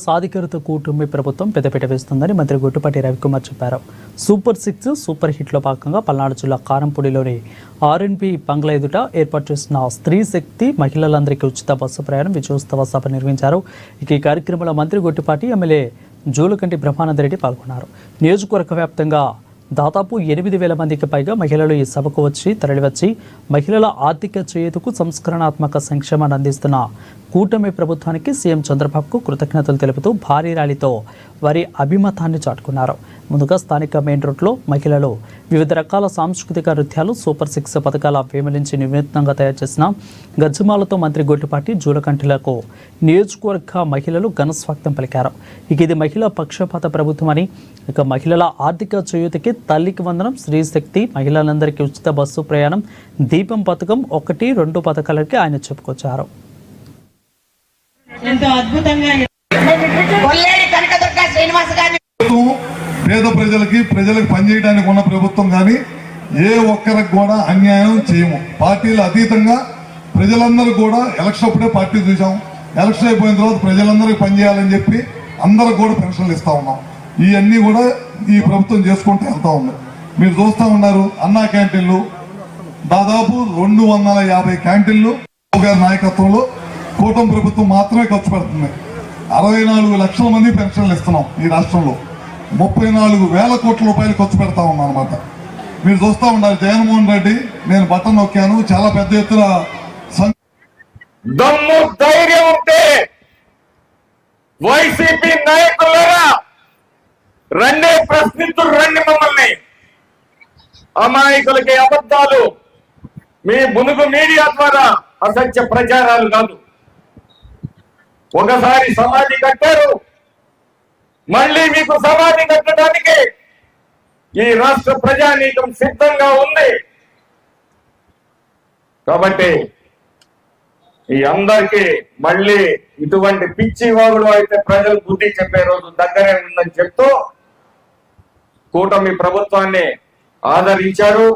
సాధికారత కూటమి ప్రభుత్వం పెద్దపీట వేస్తుందని మంత్రి గొట్టిపాటి రవికుమార్ చెప్పారు. సూపర్ 6 సూపర్ హిట్లో భాగంగా పల్నాడు జిల్లా కారంపూడిలోని ఆర్ఎన్బి బంగ్లా ఎదుట ఏర్పాటు చేసిన స్త్రీ శక్తి మహిళలందరికీ ఉచిత బస్సు ప్రయాణం విజయోత్సవ సభ నిర్వహించారు. ఈ కార్యక్రమంలో మంత్రి గొట్టిపాటి, ఎమ్మెల్యే జూలకంటి బ్రహ్మానందరెడ్డి పాల్గొన్నారు. నియోజకవర్గ వ్యాప్తంగా దాదాపు 8,000 మందికి పైగా మహిళలు ఈ సభకు తరలివచ్చి మహిళల ఆర్థిక చేయూతకు సంస్కరణాత్మక సంక్షేమాన్ని అందిస్తున్న కూటమి ప్రభుత్వానికి సీఎం చంద్రబాబుకు కృతజ్ఞతలు తెలుపుతూ భారీ ర్యాలీతో వారి అభిమతాన్ని చాటుకున్నారు. ముందుగా స్థానిక మెయిన్ రోడ్లో మహిళలు వివిధ రకాల సాంస్కృతిక నృత్యాలు, సూపర్ 6 పథకాల వేమలించి వినూత్నంగా తయారు చేసిన గజ్జమాలతో మంత్రి గొట్టిపాటి, జూలకంటిలకు నియోజకవర్గ మహిళలు ఘనస్వాగతం పలికారు. ఇది మహిళా పక్షపాత ప్రభుత్వమని, మహిళల ఆర్థిక చేయూతకి తల్లికి వందనం, స్త్రీ శక్తి, మహిళలందరికీ ఉచిత బస్సు ప్రయాణం, దీపం పథకం 1, 2 పథకాలకి ఆయన చెప్పుకొచ్చారు. పేద ప్రజలకు పనిచేయడానికి ఉన్న ప్రభుత్వం కానీ ఏ ఒక్కరికి కూడా అన్యాయం చేయము. పార్టీలు అతీతంగా ప్రజలందరూ కూడా ఎలక్షన్ అప్పుడే పార్టీ చూసాం. ఎలక్షన్ అయిపోయిన తర్వాత ప్రజలందరికీ పనిచేయాలని చెప్పి అందరికి కూడా పెన్షన్లు ఇస్తా ఉన్నాం. ఇవన్నీ కూడా ఈ ప్రభుత్వం చేసుకుంటూ వెళ్తా ఉంది. మీరు చూస్తూ ఉన్నారు, అన్నా క్యాంటీన్లు దాదాపు 250 క్యాంటీన్లు గారి నాయకత్వంలో కూటమి ప్రభుత్వం మాత్రమే ఖర్చు పెడుతుంది. 64 లక్షల మంది పెన్షన్లు ఇస్తున్నాం. ఈ రాష్ట్రంలో 34,000 కోట్ల రూపాయలు ఖర్చు పెడతా ఉన్నాం అనమాట. మీరు చూస్తూ ఉన్నారు, జగన్మోహన్ రెడ్డి నేను బటన్ నొక్కాను, చాలా పెద్ద ఎత్తున దమ్ము ధైర్యం ఉంటే వైసీపీ నాయకులారా రండి, ప్రశ్నితులు రండి. మమ్మల్ని అమాయకులకి అబద్ధాలు మీ మునుగు మీడియా ద్వారా అసత్య ప్రచారాలు కాదు. ఒకసారి సమాధి కట్టారు, మళ్ళీ మీకు సమాధి కట్టడానికి ఈ రాష్ట్ర ప్రజానీకం సిద్ధంగా ఉంది. కాబట్టి ఈ అందరికీ మళ్ళీ ఇటువంటి పిచ్చి వాగులు అయితే ప్రజలు బుద్ధి చెప్పే రోజు దగ్గరే ఉందని చెప్తూ కూటమి ప్రభుత్వాన్ని ఆదరించారు.